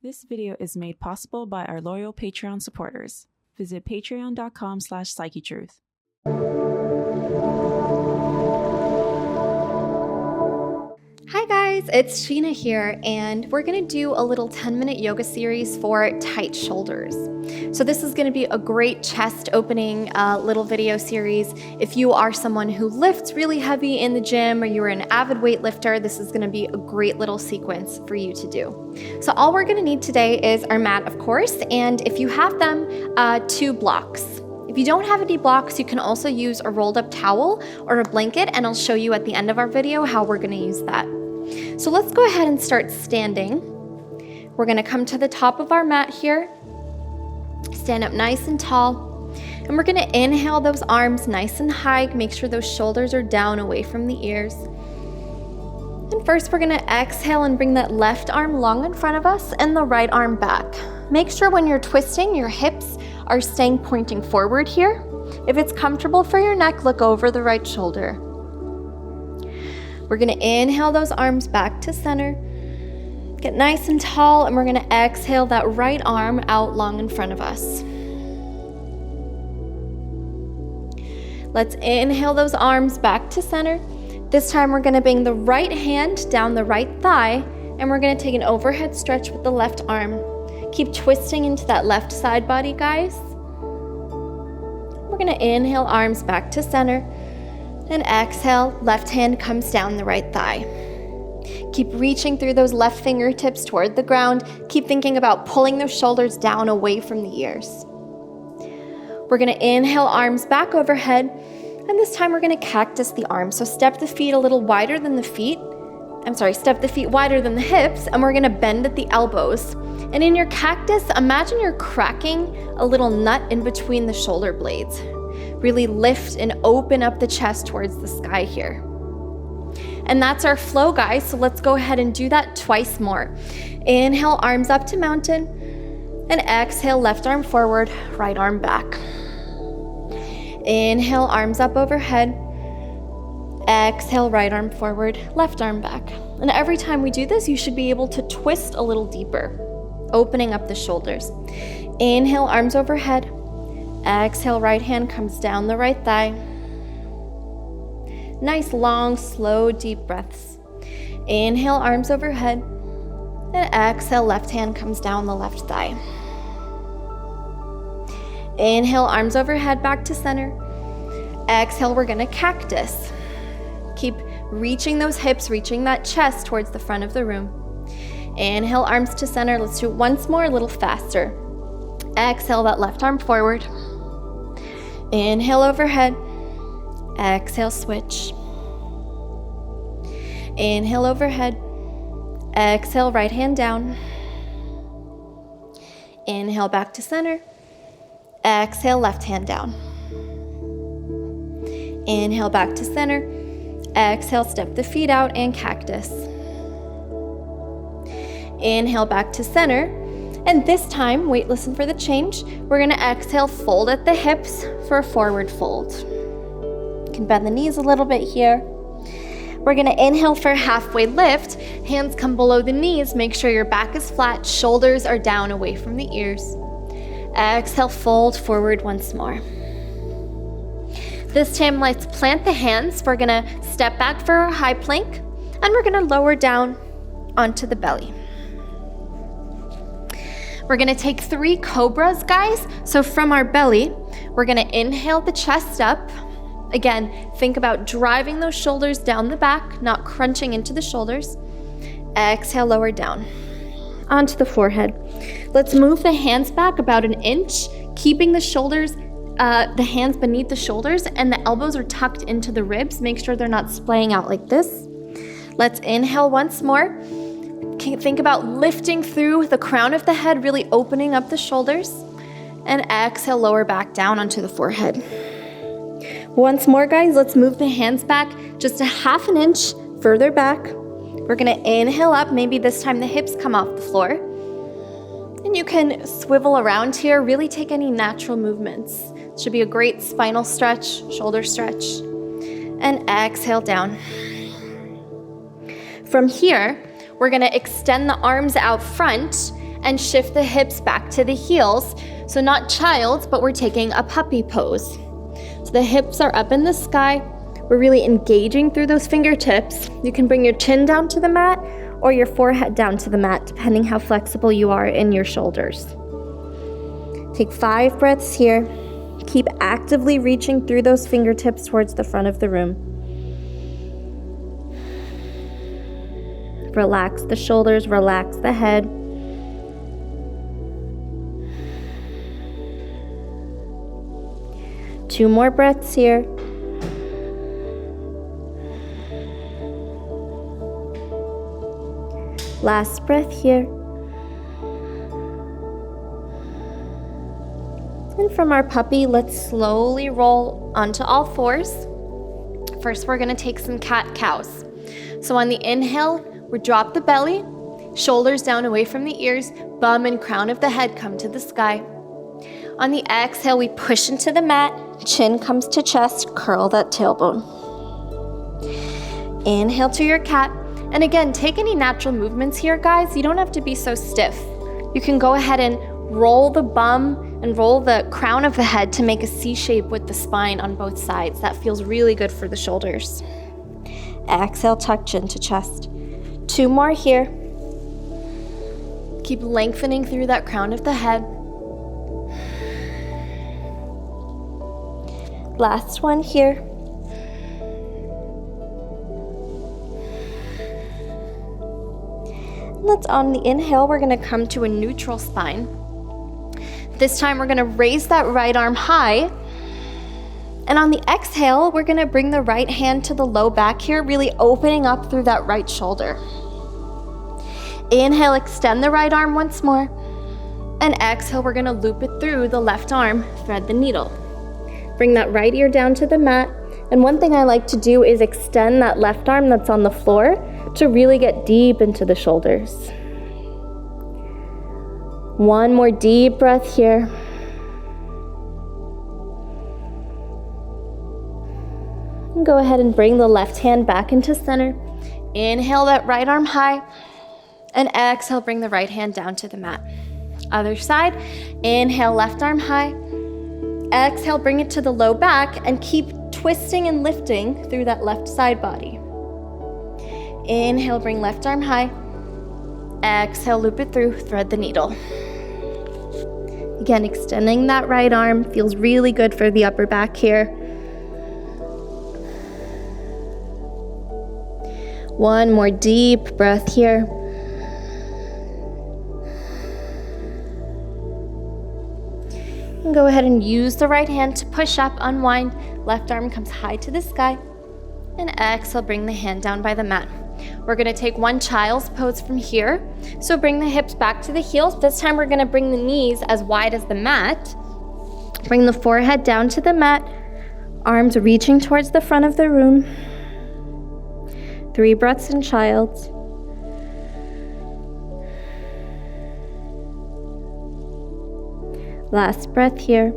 This video is made possible by our loyal Patreon supporters. Visit patreon.com/Psychetruth. Hi guys, it's Sheena here, and we're gonna do a little 10-minute yoga series for tight shoulders. So this is gonna be a great chest opening little video series. If you are someone who lifts really heavy in the gym or you're an avid weightlifter, this is gonna be a great little sequence for you to do. So all we're gonna need today is our mat, of course, and if you have them, 2 blocks. If you don't have any blocks, you can also use a rolled up towel or a blanket, and I'll show you at the end of our video how we're gonna use that. So let's go ahead and start standing. We're gonna come to the top of our mat here, stand up nice and tall, and we're gonna inhale those arms nice and high, make sure those shoulders are down away from the ears. And first we're gonna exhale and bring that left arm long in front of us and the right arm back. Make sure when you're twisting, your hips are staying pointing forward here. If it's comfortable for your neck, look over the right shoulder. We're gonna inhale those arms back to center, get nice and tall, and we're gonna exhale that right arm out long in front of us. Let's inhale those arms back to center. This time we're gonna bring the right hand down the right thigh, and we're gonna take an overhead stretch with the left arm. Keep twisting into that left side body, guys. We're gonna inhale, arms back to center, and exhale, left hand comes down the right thigh. Keep reaching through those left fingertips toward the ground. Keep thinking about pulling those shoulders down away from the ears. We're gonna inhale, arms back overhead, and this time we're gonna cactus the arms. So step the feet a little wider than the feet. Step the feet wider than the hips, and we're gonna bend at the elbows. And in your cactus, imagine you're cracking a little nut in between the shoulder blades. Really lift and open up the chest towards the sky here. And that's our flow, guys, so let's go ahead and do that twice more. Inhale, arms up to mountain, and exhale, left arm forward, right arm back. Inhale, arms up overhead. Exhale, right arm forward, left arm back. And every time we do this, you should be able to twist a little deeper, opening up the shoulders. Inhale, arms overhead. Exhale, right hand comes down the right thigh. Nice, long, slow, deep breaths. Inhale, arms overhead. And exhale, left hand comes down the left thigh. Inhale, arms overhead, back to center. Exhale, we're gonna cactus. Keep reaching those hips, reaching that chest towards the front of the room. Inhale, arms to center. Let's do it once more, a little faster. Exhale, that left arm forward. Inhale, overhead. Exhale, switch. Inhale, overhead. Exhale, right hand down. Inhale, back to center. Exhale, left hand down. Inhale, back to center. Exhale, step the feet out and cactus. Inhale, back to center. And this time, wait, listen for the change. We're gonna exhale, fold at the hips for a forward fold. You can bend the knees a little bit here. We're gonna inhale for a halfway lift. Hands come below the knees. Make sure your back is flat, shoulders are down away from the ears. Exhale, fold forward once more. This time, let's plant the hands. We're gonna step back for a high plank, and we're gonna lower down onto the belly. We're gonna take 3 cobras, guys. So from our belly, we're gonna inhale the chest up. Again, think about driving those shoulders down the back, not crunching into the shoulders. Exhale, lower down onto the forehead. Let's move the hands back about 1 inch, keeping the shoulders, the hands beneath the shoulders, and the elbows are tucked into the ribs. Make sure they're not splaying out like this. Let's inhale once more. Think about lifting through the crown of the head, really opening up the shoulders, and exhale, lower back down onto the forehead. Once more, guys, let's move the hands back just a 1/2 inch further back. We're gonna inhale up, maybe this time the hips come off the floor. And you can swivel around here, really take any natural movements. It should be a great spinal stretch, shoulder stretch. And exhale down. From here, we're gonna extend the arms out front and shift the hips back to the heels. So not child's, but we're taking a puppy pose. So the hips are up in the sky. We're really engaging through those fingertips. You can bring your chin down to the mat or your forehead down to the mat, depending how flexible you are in your shoulders. Take 5 breaths here. Keep actively reaching through those fingertips towards the front of the room. Relax the shoulders, relax the head. Two more breaths here. Last breath here. And from our puppy, let's slowly roll onto all fours. First, we're gonna take some cat-cows. So on the inhale, we drop the belly, shoulders down away from the ears, bum and crown of the head come to the sky. On the exhale, we push into the mat, chin comes to chest, curl that tailbone. Inhale to your cat. And again, take any natural movements here, guys. You don't have to be so stiff. You can go ahead and roll the bum and roll the crown of the head to make a C shape with the spine on both sides. That feels really good for the shoulders. Exhale, tuck chin to chest. 2 more here. Keep lengthening through that crown of the head. Last one here. Let's on the inhale, we're gonna come to a neutral spine. This time we're gonna raise that right arm high. And on the exhale, we're gonna bring the right hand to the low back here, really opening up through that right shoulder. Inhale, extend the right arm once more. And exhale, we're gonna loop it through the left arm, thread the needle. Bring that right ear down to the mat. And one thing I like to do is extend that left arm that's on the floor to really get deep into the shoulders. One more deep breath here. And go ahead and bring the left hand back into center. Inhale that right arm high. And exhale, bring the right hand down to the mat. Other side. Inhale, left arm high. Exhale, bring it to the low back and keep twisting and lifting through that left side body. Inhale, bring left arm high. Exhale, loop it through, thread the needle. Again, extending that right arm feels really good for the upper back here. One more deep breath here. And go ahead and use the right hand to push up, unwind. Left arm comes high to the sky. And exhale, bring the hand down by the mat. We're gonna take one child's pose from here. So bring the hips back to the heels. This time we're gonna bring the knees as wide as the mat. Bring the forehead down to the mat. Arms reaching towards the front of the room. 3 breaths in child's. Last breath here.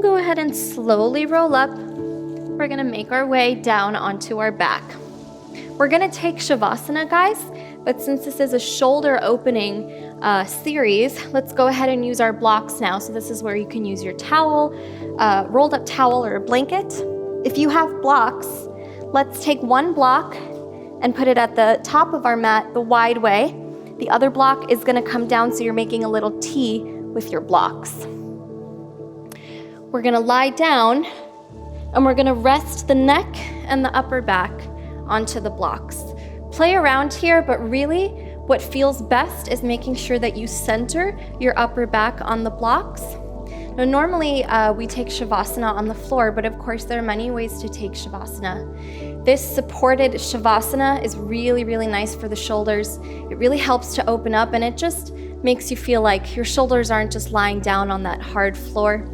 Go ahead and slowly roll up. We're gonna make our way down onto our back. We're gonna take Shavasana, guys, but since this is a shoulder opening series, let's go ahead and use our blocks now. So this is where you can use your towel, rolled up towel or a blanket. If you have blocks, let's take one block and put it at the top of our mat the wide way. The other block is gonna come down so you're making a little T with your blocks. We're gonna lie down and we're gonna rest the neck and the upper back onto the blocks. Play around here, but really what feels best is making sure that you center your upper back on the blocks. Now normally we take Shavasana on the floor, but of course there are many ways to take Shavasana. This supported Shavasana is really, really nice for the shoulders. It really helps to open up and it just makes you feel like your shoulders aren't just lying down on that hard floor.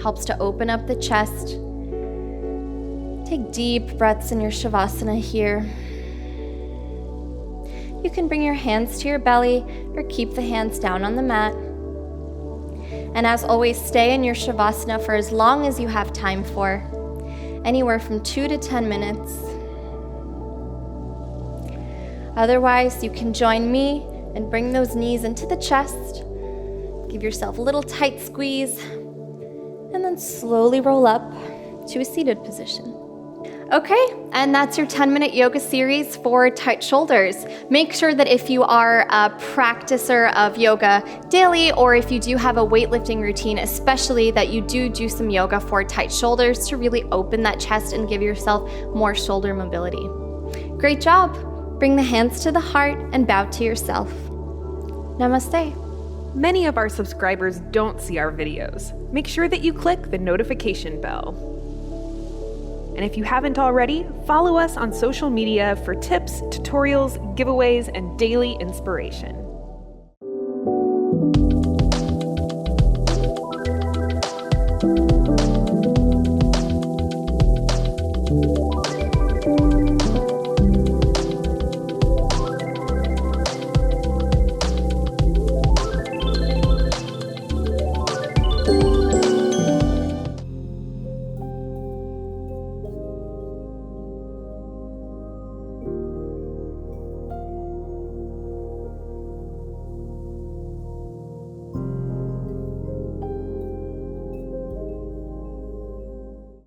Helps to open up the chest. Take deep breaths in your Shavasana here. You can bring your hands to your belly or keep the hands down on the mat. And as always, stay in your Shavasana for as long as you have time for, anywhere from 2 to 10 minutes. Otherwise, you can join me and bring those knees into the chest. Give yourself a little tight squeeze, and then slowly roll up to a seated position. Okay, and that's your 10-minute yoga series for tight shoulders. Make sure that if you are a practicer of yoga daily, or if you do have a weightlifting routine, especially, that you do some yoga for tight shoulders to really open that chest and give yourself more shoulder mobility. Great job. Bring the hands to the heart and bow to yourself. Namaste. Many of our subscribers don't see our videos. Make sure that you click the notification bell. And if you haven't already, follow us on social media for tips, tutorials, giveaways, and daily inspiration.